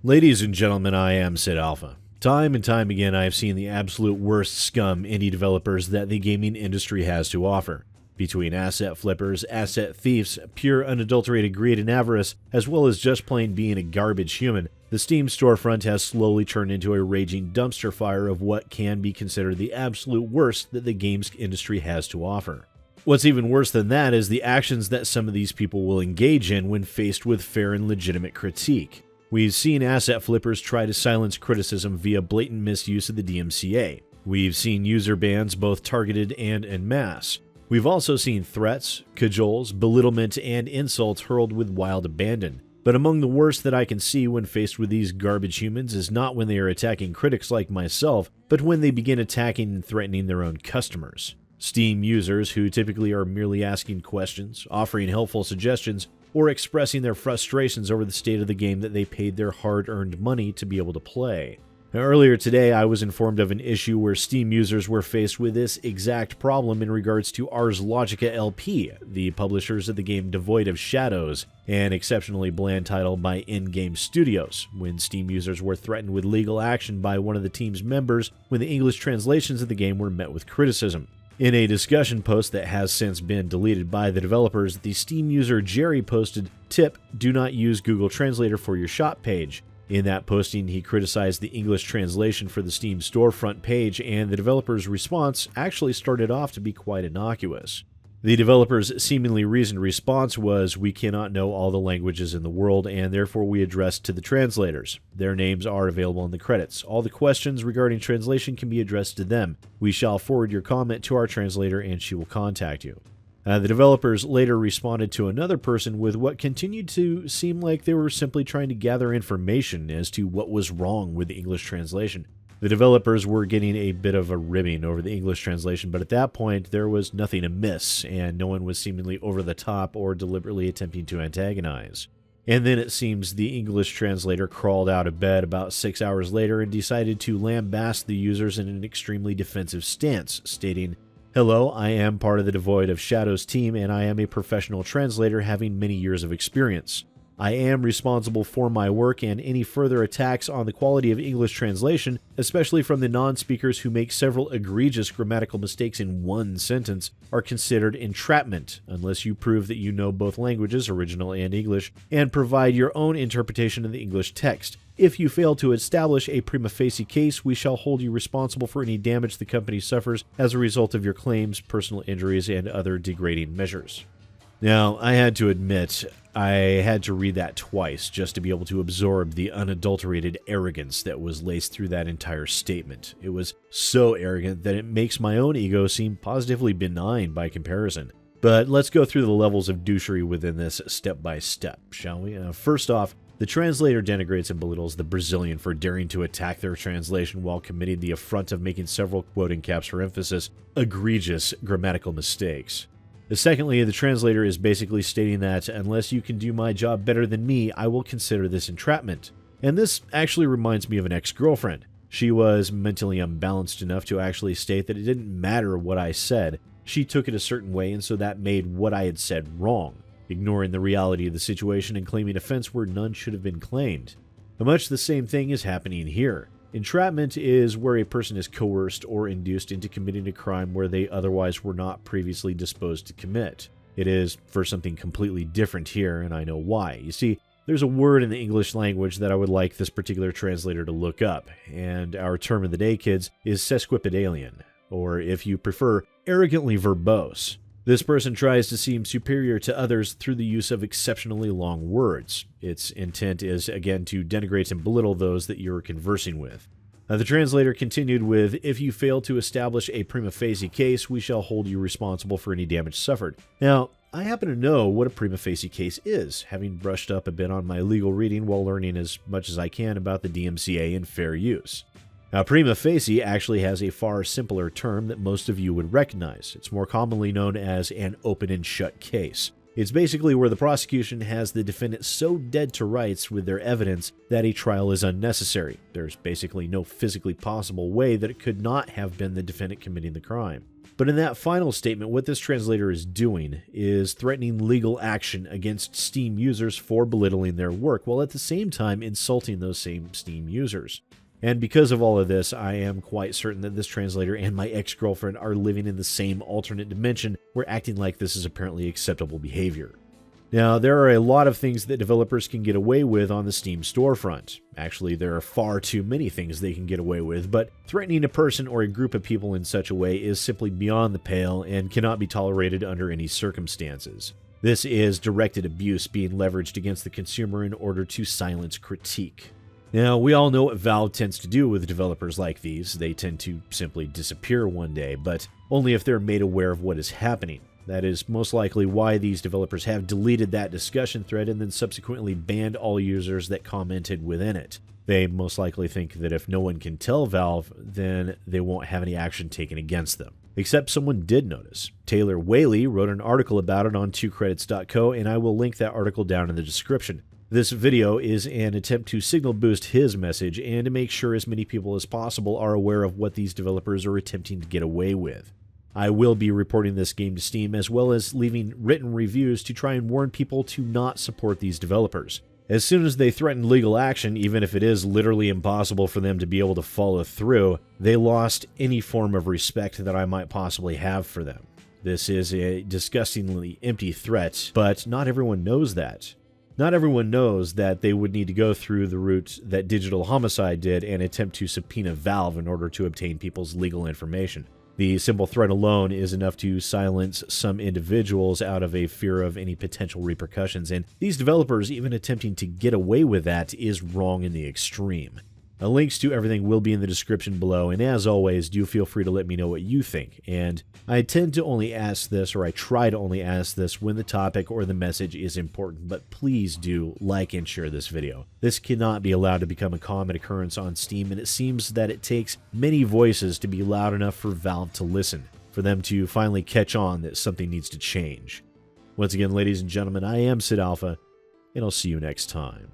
Ladies and gentlemen, I am SidAlpha. Time and time again, I have seen the absolute worst scum indie developers that the gaming industry has to offer. Between asset flippers, asset thieves, pure unadulterated greed and avarice, as well as just plain being a garbage human, the Steam storefront has slowly turned into a raging dumpster fire of what can be considered the absolute worst that the games industry has to offer. What's even worse than that is the actions that some of these people will engage in when faced with fair and legitimate critique. We've seen asset flippers try to silence criticism via blatant misuse of the DMCA. We've seen user bans both targeted and en masse. We've also seen threats, cajoles, belittlement, and insults hurled with wild abandon. But among the worst that I can see when faced with these garbage humans is not when they are attacking critics like myself, but when they begin attacking and threatening their own customers. Steam users who typically are merely asking questions, offering helpful suggestions, or expressing their frustrations over the state of the game that they paid their hard-earned money to be able to play. Now, earlier today, I was informed of an issue where Steam users were faced with this exact problem in regards to ArsLogica LP, the publishers of the game Devoid of Shadows, an exceptionally bland title by In-Game Studios, when Steam users were threatened with legal action by one of the team's members when the English translations of the game were met with criticism. In a discussion post that has since been deleted by the developers, the Steam user Jerry posted, "Tip, do not use Google Translator for your shop page." In that posting, he criticized the English translation for the Steam storefront page, and the developer's response actually started off to be quite innocuous. The developer's seemingly reasoned response was, "We cannot know all the languages in the world, and therefore we address to the translators. Their names are available in the credits. All the questions regarding translation can be addressed to them. We shall forward your comment to our translator, and she will contact you." The developers later responded to another person with what continued to seem like they were simply trying to gather information as to what was wrong with the English translation. The developers were getting a bit of a ribbing over the English translation, but at that point there was nothing amiss, and no one was seemingly over the top or deliberately attempting to antagonize. And then it seems the English translator crawled out of bed about 6 hours later and decided to lambaste the users in an extremely defensive stance, stating, "Hello, I am part of the Devoid of Shadows team, and I am a professional translator having many years of experience. I am responsible for my work, and any further attacks on the quality of English translation, especially from the non-speakers who make several egregious grammatical mistakes in one sentence, are considered entrapment, unless you prove that you know both languages, original and English, and provide your own interpretation of the English text. If you fail to establish a prima facie case, we shall hold you responsible for any damage the company suffers as a result of your claims, personal injuries, and other degrading measures." Now, I had to admit, I had to read that twice just to be able to absorb the unadulterated arrogance that was laced through that entire statement. It was so arrogant that it makes my own ego seem positively benign by comparison. But let's go through the levels of douchery within this step by step, shall we? First off, the translator denigrates and belittles the Brazilian for daring to attack their translation while committing the affront of making several, quoting caps for emphasis, egregious grammatical mistakes. Secondly, the translator is basically stating that unless you can do my job better than me, I will consider this entrapment. And this actually reminds me of an ex-girlfriend. She was mentally unbalanced enough to actually state that it didn't matter what I said. She took it a certain way, and so that made what I had said wrong, ignoring the reality of the situation and claiming offense where none should have been claimed. But much the same thing is happening here. Entrapment is where a person is coerced or induced into committing a crime where they otherwise were not previously disposed to commit. It is for something completely different here, and I know why. You see, there's a word in the English language that I would like this particular translator to look up, and our term of the day, kids, is sesquipedalian, or if you prefer, arrogantly verbose. This person tries to seem superior to others through the use of exceptionally long words. Its intent is, again, to denigrate and belittle those that you're conversing with. The translator continued with, "If you fail to establish a prima facie case, we shall hold you responsible for any damage suffered." Now, I happen to know what a prima facie case is, having brushed up a bit on my legal reading while learning as much as I can about the DMCA and fair use. Now, prima facie actually has a far simpler term that most of you would recognize. It's more commonly known as an open and shut case. It's basically where the prosecution has the defendant so dead to rights with their evidence that a trial is unnecessary. There's basically no physically possible way that it could not have been the defendant committing the crime. But in that final statement, what this translator is doing is threatening legal action against Steam users for belittling their work, while at the same time insulting those same Steam users. And because of all of this, I am quite certain that this translator and my ex-girlfriend are living in the same alternate dimension where acting like this is apparently acceptable behavior. Now, there are a lot of things that developers can get away with on the Steam storefront. Actually, there are far too many things they can get away with, but threatening a person or a group of people in such a way is simply beyond the pale and cannot be tolerated under any circumstances. This is directed abuse being leveraged against the consumer in order to silence critique. Now, we all know what Valve tends to do with developers like these. They tend to simply disappear one day, but only if they're made aware of what is happening. That is most likely why these developers have deleted that discussion thread and then subsequently banned all users that commented within it. They most likely think that if no one can tell Valve, then they won't have any action taken against them. Except someone did notice. Taylor Whaley wrote an article about it on 2credits.co, and I will link that article down in the description. This video is an attempt to signal boost his message and to make sure as many people as possible are aware of what these developers are attempting to get away with. I will be reporting this game to Steam as well as leaving written reviews to try and warn people to not support these developers. As soon as they threaten legal action, even if it is literally impossible for them to be able to follow through, they lost any form of respect that I might possibly have for them. This is a disgustingly empty threat, but not everyone knows that. Not everyone knows that they would need to go through the route that Digital Homicide did and attempt to subpoena Valve in order to obtain people's legal information. The simple threat alone is enough to silence some individuals out of a fear of any potential repercussions, and these developers even attempting to get away with that is wrong in the extreme. Links to everything will be in the description below, and as always, do feel free to let me know what you think. And I tend to only ask this, or I try to only ask this, when the topic or the message is important, but please do like and share this video. This cannot be allowed to become a common occurrence on Steam, and it seems that it takes many voices to be loud enough for Valve to listen, for them to finally catch on that something needs to change. Once again, ladies and gentlemen, I am SidAlpha, and I'll see you next time.